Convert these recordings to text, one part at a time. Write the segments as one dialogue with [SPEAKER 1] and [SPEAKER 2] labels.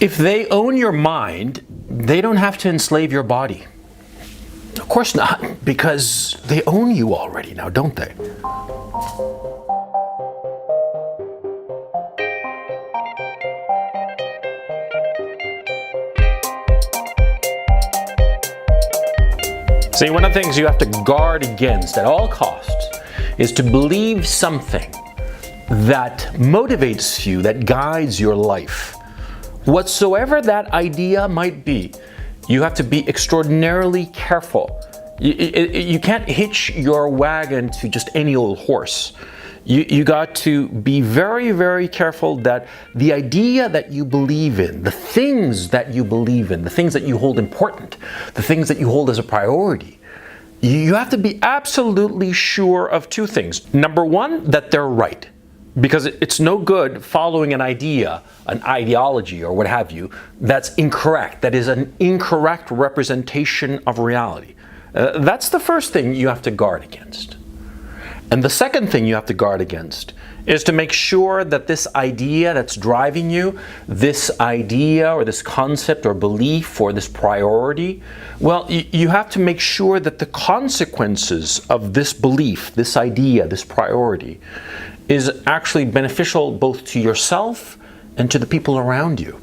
[SPEAKER 1] If they own your mind, they don't have to enslave your body. Of course not, because they own you already now, don't they? See, one of the things you have to guard against at all costs is to believe something that motivates you, that guides your life. Whatsoever that idea might be, you have to be extraordinarily careful. You can't hitch your wagon to just any old horse. You got to be very, very careful that the idea that you believe in, the things that you believe in, the things that you hold important, the things that you hold as a priority, you have to be absolutely sure of two things. Number one, that they're right. Because it's no good following an idea, an ideology, or what have you, that's incorrect, that is an incorrect representation of reality. That's the first thing you have to guard against. And the second thing you have to guard against is to make sure that this idea that's driving you, this idea or this concept or belief or this priority, well, you have to make sure that the consequences of this belief, this idea, this priority, is actually beneficial both to yourself and to the people around you.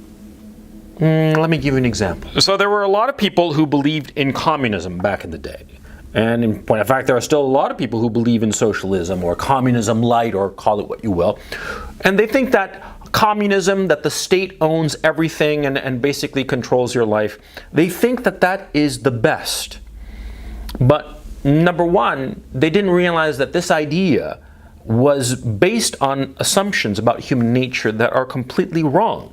[SPEAKER 1] Let me give you an example. So there were a lot of people who believed in communism back in the day. And in point of fact, there are still a lot of people who believe in socialism or communism light, or call it what you will. And they think that communism, that the state owns everything and basically controls your life, they think that that is the best. But number one, they didn't realize that this idea was based on assumptions about human nature that are completely wrong.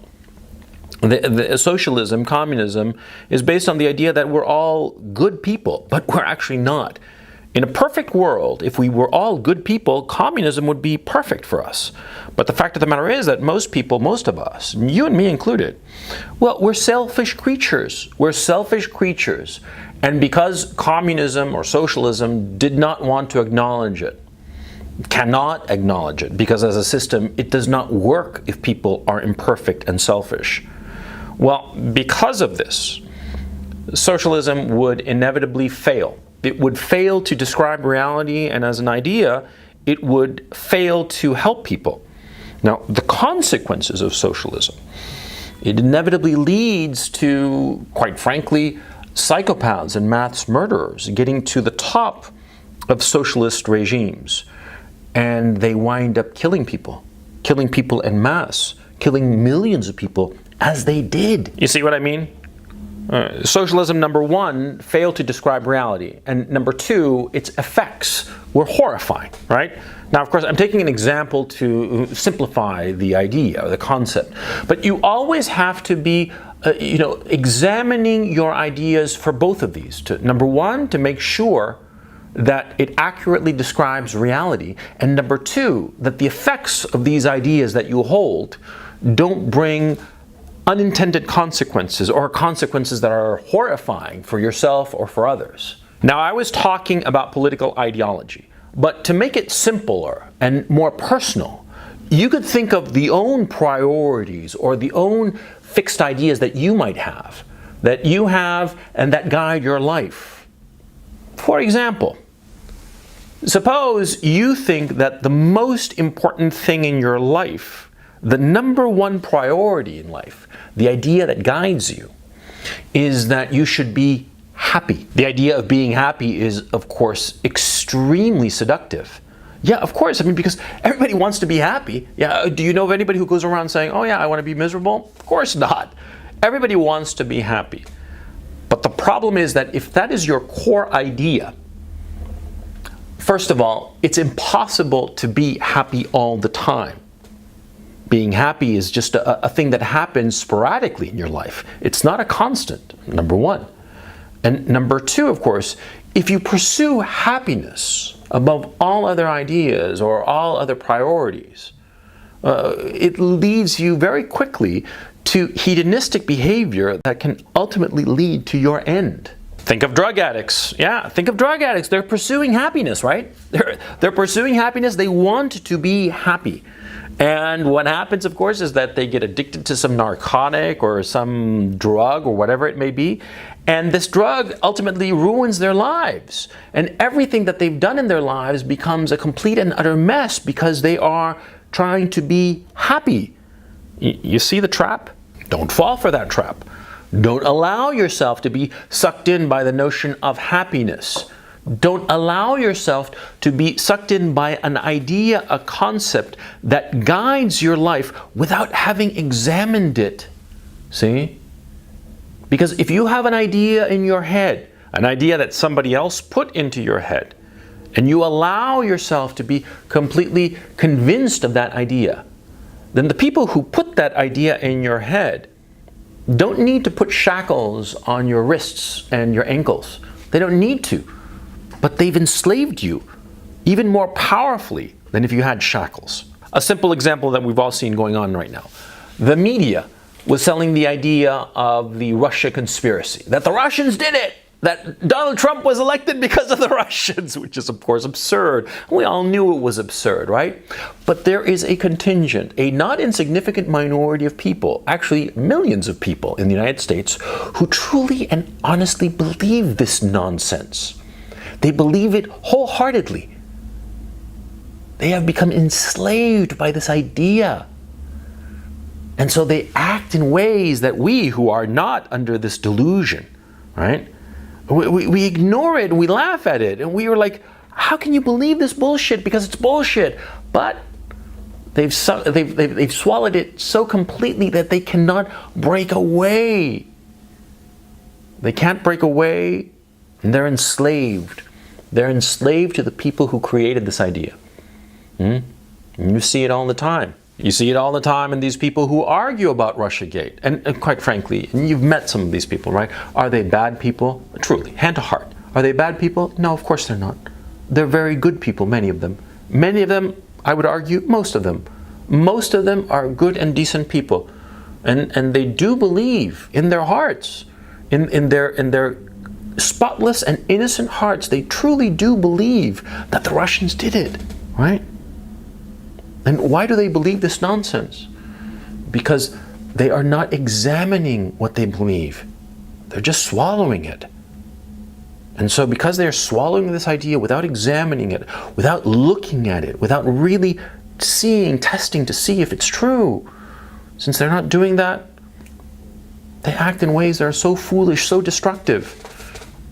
[SPEAKER 1] The socialism, communism, is based on the idea that we're all good people, but we're actually not. In a perfect world, if we were all good people, communism would be perfect for us. But the fact of the matter is that most people, most of us, you and me included, well, we're selfish creatures. We're selfish creatures. And because communism or socialism did not want to acknowledge it, cannot acknowledge it, because as a system it does not work if people are imperfect and selfish. Well, because of this, socialism would inevitably fail. It would fail to describe reality, and as an idea, it would fail to help people. Now, the consequences of socialism, it inevitably leads to, quite frankly, psychopaths and mass murderers getting to the top of socialist regimes. And they wind up killing people en masse, killing millions of people, as they did. You see what I mean? Socialism, number one, failed to describe reality. And number two, its effects were horrifying, right? Now, of course, I'm taking an example to simplify the idea or the concept. But you always have to be examining your ideas for both of these. Number one, to make sure that it accurately describes reality, and number two, that the effects of these ideas that you hold don't bring unintended consequences or consequences that are horrifying for yourself or for others. Now, I was talking about political ideology, but to make it simpler and more personal, you could think of the own priorities or the own fixed ideas that you might have, and that guide your life. For example, suppose you think that the most important thing in your life, the number one priority in life, the idea that guides you, is that you should be happy. The idea of being happy is, of course, extremely seductive. Yeah, of course, because everybody wants to be happy. Yeah, do you know of anybody who goes around saying, oh yeah, I want to be miserable? Of course not. Everybody wants to be happy. But the problem is that if that is your core idea, first of all, it's impossible to be happy all the time. Being happy is just a thing that happens sporadically in your life. It's not a constant, number one. And number two, of course, if you pursue happiness above all other ideas or all other priorities, it leads you very quickly to hedonistic behavior that can ultimately lead to your end. Think of drug addicts. Yeah, think of drug addicts. They're pursuing happiness, right? They're pursuing happiness. They want to be happy. And what happens, of course, is that they get addicted to some narcotic or some drug or whatever it may be. And this drug ultimately ruins their lives. And everything that they've done in their lives becomes a complete and utter mess because they are trying to be happy. You see the trap? Don't fall for that trap. Don't allow yourself to be sucked in by the notion of happiness. Don't allow yourself to be sucked in by an idea, a concept that guides your life without having examined it. See? Because if you have an idea in your head, an idea that somebody else put into your head, and you allow yourself to be completely convinced of that idea, then the people who put that idea in your head don't need to put shackles on your wrists and your ankles. They don't need to. But they've enslaved you even more powerfully than if you had shackles. A simple example that we've all seen going on right now. The media was selling the idea of the Russia conspiracy, that the Russians did it, that Donald Trump was elected because of the Russians, which is of course absurd. We all knew it was absurd, right? But there is a contingent, a not insignificant minority of people, actually millions of people in the United States, who truly and honestly believe this nonsense. They believe it wholeheartedly. They have become enslaved by this idea. And so they act in ways that we who are not under this delusion, right? We ignore it, we laugh at it, and we are like, how can you believe this bullshit? Because it's bullshit. But they've swallowed it so completely that they cannot break away. They can't break away, and they're enslaved. They're enslaved to the people who created this idea. And you see it all the time. You see it all the time in these people who argue about Russiagate. And quite frankly, and you've met some of these people, right? Are they bad people? Truly, hand to heart. Are they bad people? No, of course they're not. They're very good people, many of them. Many of them, I would argue, most of them. Most of them are good and decent people. And they do believe in their hearts, in their spotless and innocent hearts, they truly do believe that the Russians did it, right? And why do they believe this nonsense? Because they are not examining what they believe. They're just swallowing it. And so because they're swallowing this idea without examining it, without looking at it, without really seeing, testing to see if it's true, since they're not doing that, they act in ways that are so foolish, so destructive.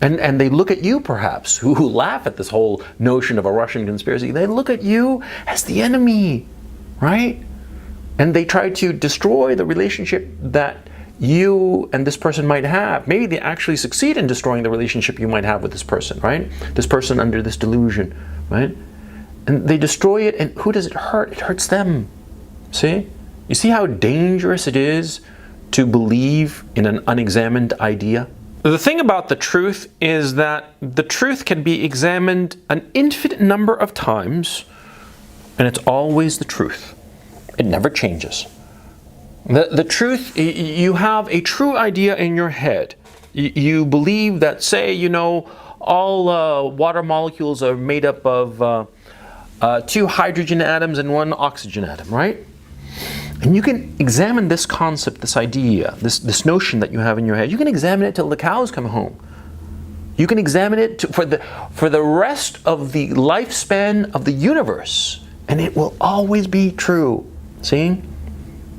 [SPEAKER 1] And they look at you, perhaps, who laugh at this whole notion of a Russian conspiracy. They look at you as the enemy, right? And they try to destroy the relationship that you and this person might have. Maybe they actually succeed in destroying the relationship you might have with this person, right? This person under this delusion, right? And they destroy it, and who does it hurt? It hurts them. See? You see how dangerous it is to believe in an unexamined idea? The thing about the truth is that the truth can be examined an infinite number of times, and it's always the truth. It never changes. The truth, you have a true idea in your head. You believe that, say, all water molecules are made up of 2 hydrogen atoms and 1 oxygen atom, right? And you can examine this concept, this idea, this notion that you have in your head. You can examine it till the cows come home. You can examine it for the rest of the lifespan of the universe, and it will always be true. See?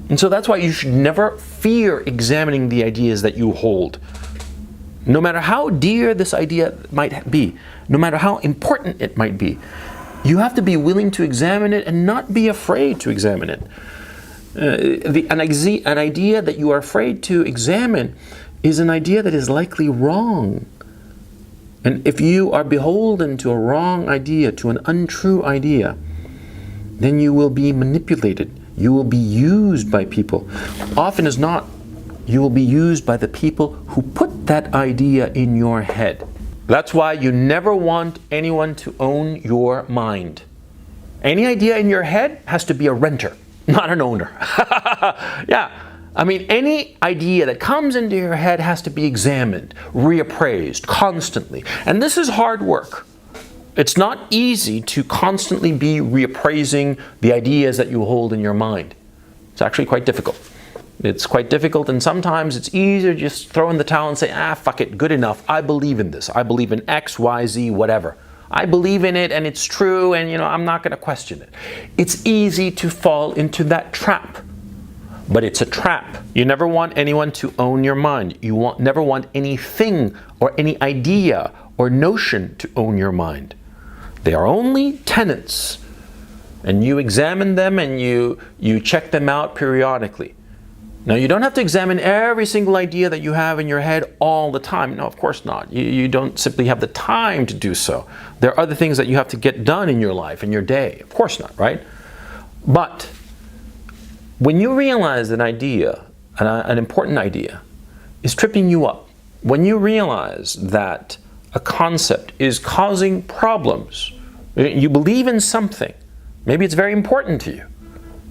[SPEAKER 1] And so that's why you should never fear examining the ideas that you hold. No matter how dear this idea might be, no matter how important it might be, you have to be willing to examine it and not be afraid to examine it. An idea that you are afraid to examine is an idea that is likely wrong. And if you are beholden to a wrong idea, to an untrue idea, then you will be manipulated. You will be used by people. Often as not, you will be used by the people who put that idea in your head. That's why you never want anyone to own your mind. Any idea in your head has to be a renter, not an owner. Yeah, I mean, any idea that comes into your head has to be examined, reappraised, constantly. And this is hard work. It's not easy to constantly be reappraising the ideas that you hold in your mind. It's actually quite difficult. It's quite difficult, and sometimes it's easier to just throw in the towel and say, fuck it, good enough. I believe in this. I believe in X, Y, Z, whatever. I believe in it and it's true, and I'm not going to question it. It's easy to fall into that trap. But it's a trap. You never want anyone to own your mind. You never want anything or any idea or notion to own your mind. They are only tenets, and you examine them and you check them out periodically. Now, you don't have to examine every single idea that you have in your head all the time. No, of course not. You don't simply have the time to do so. There are other things that you have to get done in your life, in your day. Of course not, right? But when you realize an idea, an important idea, is tripping you up, when you realize that a concept is causing problems, you believe in something, maybe it's very important to you,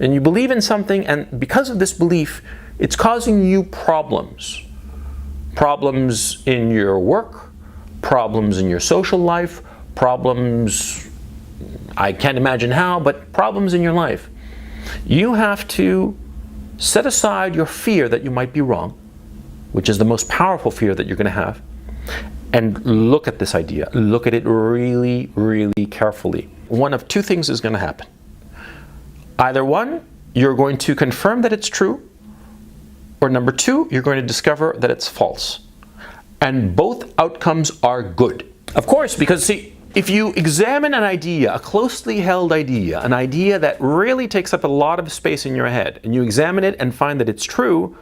[SPEAKER 1] and you believe in something, and because of this belief, it's causing you problems. Problems in your work, problems in your social life, problems, I can't imagine how, but problems in your life. You have to set aside your fear that you might be wrong, which is the most powerful fear that you're going to have, and look at this idea. Look at it really, really carefully. One of two things is going to happen. Either one, you're going to confirm that it's true, or number two, you're going to discover that it's false. And both outcomes are good. Of course, because see, if you examine an idea, a closely held idea, an idea that really takes up a lot of space in your head, and you examine it and find that it's true,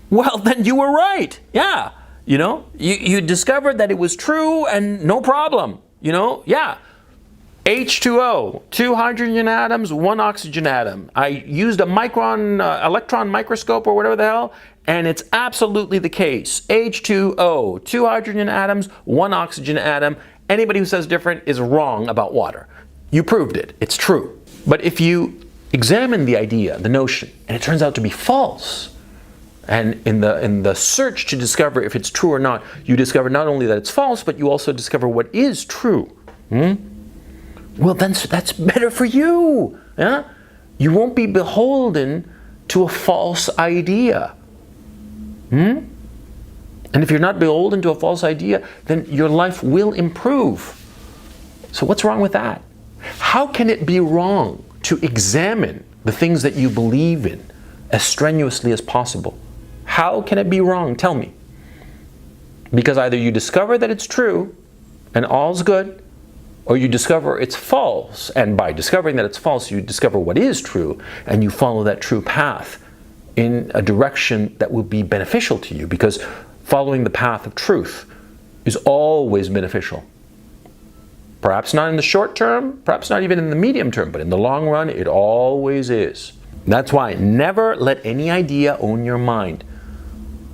[SPEAKER 1] well, then you were right. Yeah. You discovered that it was true and no problem. Yeah. H2O, 2 hydrogen atoms, 1 oxygen atom. I used a electron microscope or whatever the hell, and it's absolutely the case. H2O, 2 hydrogen atoms, 1 oxygen atom. Anybody who says different is wrong about water. You proved it. It's true. But if you examine the idea, the notion, and it turns out to be false, and in the search to discover if it's true or not, you discover not only that it's false, but you also discover what is true. Well, then that's better for you. Yeah? You won't be beholden to a false idea. And if you're not beholden to a false idea, then your life will improve. So what's wrong with that? How can it be wrong to examine the things that you believe in as strenuously as possible? How can it be wrong? Tell me. Because either you discover that it's true and all's good, or you discover it's false, and by discovering that it's false, you discover what is true, and you follow that true path in a direction that will be beneficial to you, because following the path of truth is always beneficial. Perhaps not in the short term, perhaps not even in the medium term, but in the long run, it always is. That's why never let any idea own your mind.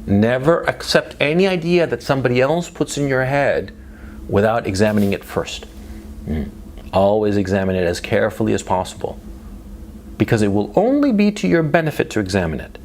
[SPEAKER 1] Never accept any idea that somebody else puts in your head without examining it first. Always examine it as carefully as possible, because it will only be to your benefit to examine it.